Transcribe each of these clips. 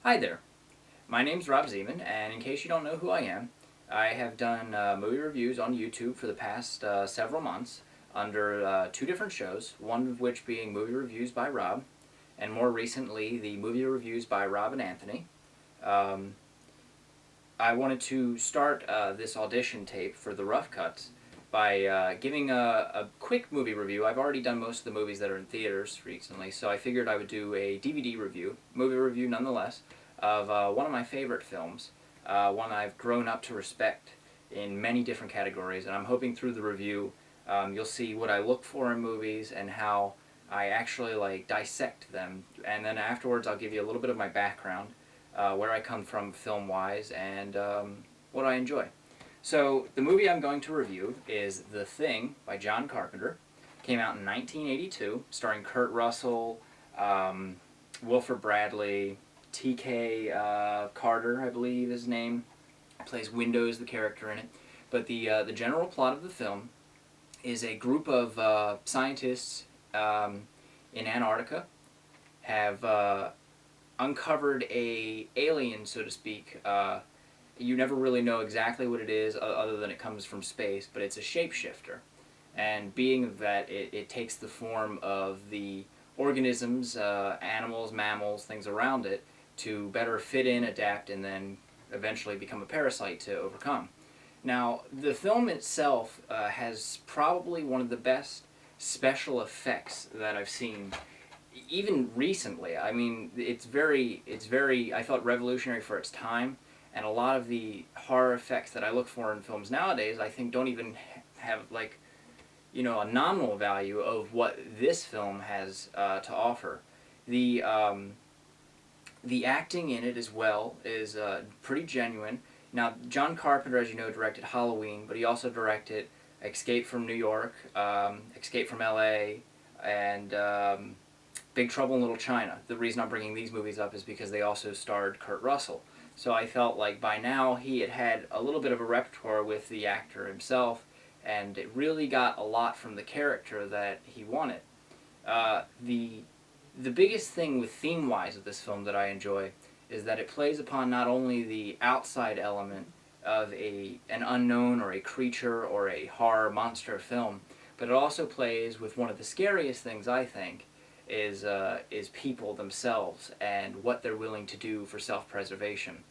Hi there, my name's Rob Zeman, and in case you don't know who I am, I have done movie reviews on YouTube for the past several months under two different shows, one of which being Movie Reviews by Rob, and more recently the Movie Reviews by Rob and Anthony. Um, I wanted to start this audition tape for the Roughcuts by giving a quick movie review. I've already done most of the movies that are in theaters recently, so I figured I would do a DVD review, movie review nonetheless, of one of my favorite films, one I've grown up to respect in many different categories, and I'm hoping through the review you'll see what I look for in movies and how I actually dissect them, and then afterwards I'll give you a little bit of my background, where I come from film-wise, and what I enjoy. So the movie I'm going to review is The Thing by John Carpenter. Came out in 1982, starring Kurt Russell, Wilford Bradley, T.K. Carter, I believe his name, plays Windows, the character in it. But the general plot of the film is a group of scientists in Antarctica have uncovered a alien, so to speak. You never really know exactly what it is other than it comes from space, but it's a shapeshifter. And being that it takes the form of the organisms, animals, mammals, things around it, to better fit in, adapt, and then eventually become a parasite to overcome. Now, the film itself has probably one of the best special effects that I've seen even recently. I mean, it's very, I felt revolutionary for its time, and a lot of the horror effects that I look for in films nowadays, I think don't even have, a nominal value of what this film has to offer. The acting in it as well is pretty genuine. Now, John Carpenter, as you know, directed Halloween, but he also directed Escape from New York, Escape from L.A., and Big Trouble in Little China. The reason I'm bringing these movies up is because they also starred Kurt Russell. So I felt like by now he had a little bit of a repertoire with the actor himself, and it really got a lot from the character that he wanted. The biggest thing with theme-wise of this film that I enjoy is that it plays upon not only the outside element of an unknown or a creature or a horror monster film, but it also plays with one of the scariest things, I think, is people themselves and what they're willing to do for self-preservation.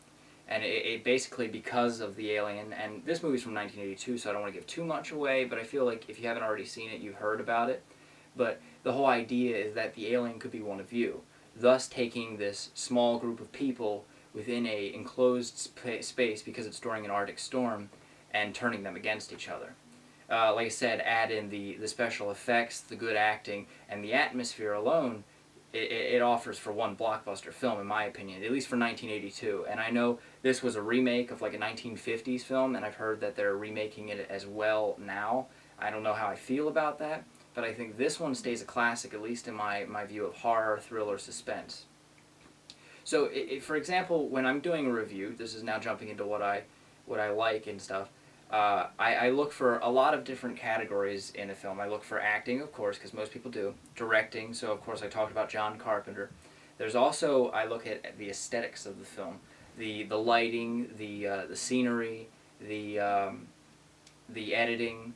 And it basically, because of the alien, and this movie's from 1982, so I don't want to give too much away, but I feel like if you haven't already seen it, you've heard about it. But the whole idea is that the alien could be one of you, thus taking this small group of people within a enclosed space because it's during an Arctic storm and turning them against each other. Like I said, add in the special effects, the good acting, and the atmosphere alone, it offers for one blockbuster film, in my opinion, at least for 1982. And I know this was a remake of like a 1950s film, and I've heard that they're remaking it as well now. I don't know how I feel about that, but I think this one stays a classic, at least in my view of horror, thriller, suspense. So, for example, when I'm doing a review, this is now jumping into what I like and stuff, I look for a lot of different categories in a film. I look for acting, of course, because most people do. Directing, so of course I talked about John Carpenter. There's also, I look at the aesthetics of the film. The lighting, the scenery, the editing,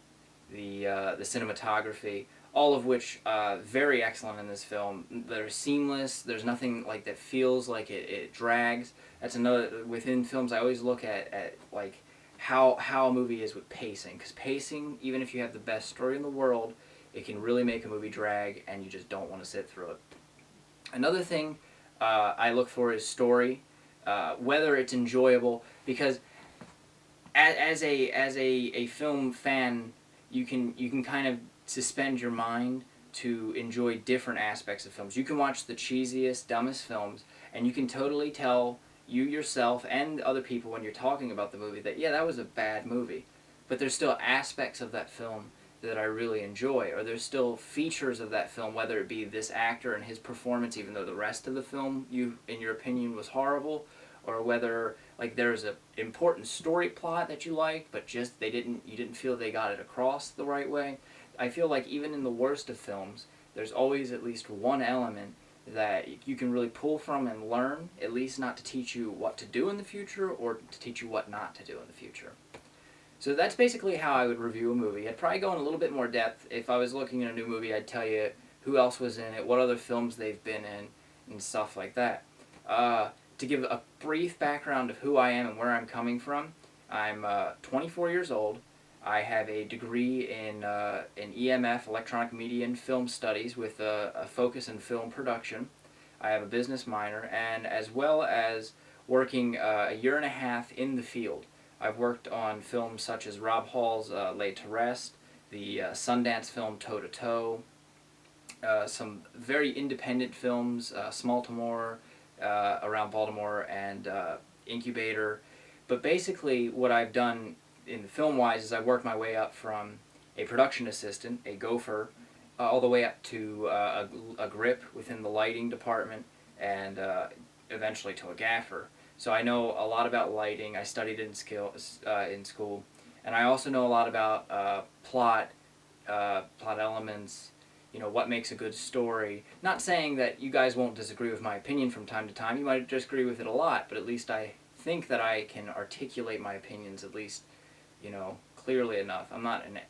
the cinematography, all of which very excellent in this film. They're seamless. There's nothing like that feels like it drags. That's another, within films I always look at like how a movie is with pacing, because pacing, even if you have the best story in the world, it can really make a movie drag and you just don't want to sit through it. Another thing I look for is story, whether it's enjoyable, because as a film fan, you can kind of suspend your mind to enjoy different aspects of films. You can watch the cheesiest, dumbest films, and you can totally tell you yourself and other people when you're talking about the movie that, yeah, that was a bad movie. But there's still aspects of that film that I really enjoy, or there's still features of that film, whether it be this actor and his performance, even though the rest of the film, in your opinion, was horrible, or whether there's an important story plot that you liked, but just you didn't feel they got it across the right way. I feel like even in the worst of films, there's always at least one element that you can really pull from and learn, at least not to teach you what to do in the future or to teach you what not to do in the future. So that's basically how I would review a movie. I'd probably go in a little bit more depth. If I was looking at a new movie, I'd tell you who else was in it, what other films they've been in, and stuff like that. To give a brief background of who I am and where I'm coming from, I'm 24 years old. I have a degree in EMF, Electronic Media and Film Studies, with a focus in film production. I have a business minor, and as well as working a year and a half in the field. I've worked on films such as Rob Hall's Laid to Rest, the Sundance film Toe to Toe, some very independent films, Smaltimore, around Baltimore, and Incubator. But basically what I've done in the film-wise is I've worked my way up from a production assistant, a gopher, all the way up to a grip within the lighting department, and eventually to a gaffer. So I know a lot about lighting. I studied it in school, and I also know a lot about plot elements. You know, what makes a good story. Not saying that you guys won't disagree with my opinion from time to time. You might disagree with it a lot, but at least I think that I can articulate my opinions at least, you know, clearly enough. I'm not an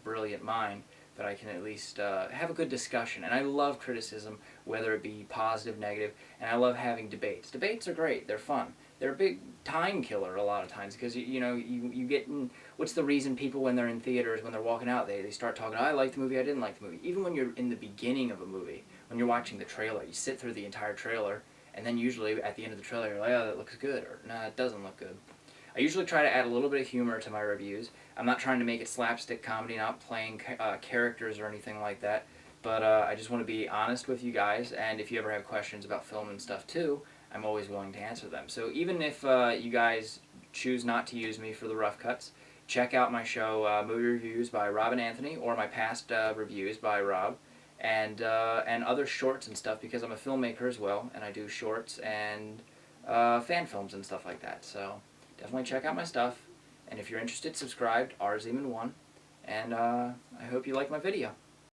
brilliant mind, but I can at least have a good discussion. And I love criticism, whether it be positive, negative, and I love having debates. Debates are great. They're fun. They're a big time killer a lot of times because you get in. What's the reason people, when they're in theaters, when they're walking out, they start talking, I liked the movie, I didn't like the movie. Even when you're in the beginning of a movie, when you're watching the trailer, you sit through the entire trailer, and then usually at the end of the trailer you're like, oh, that looks good, or nah, it doesn't look good. I usually try to add a little bit of humor to my reviews. I'm not trying to make it slapstick comedy, not playing characters or anything like that, but I just want to be honest with you guys, and if you ever have questions about film and stuff too, I'm always willing to answer them. So even if you guys choose not to use me for the rough cuts, check out my show, Movie Reviews by Rob and Anthony, or my past reviews by Rob, and other shorts and stuff, because I'm a filmmaker as well, and I do shorts and fan films and stuff like that. So definitely check out my stuff, and if you're interested, subscribe, rzeman1, and I hope you like my video.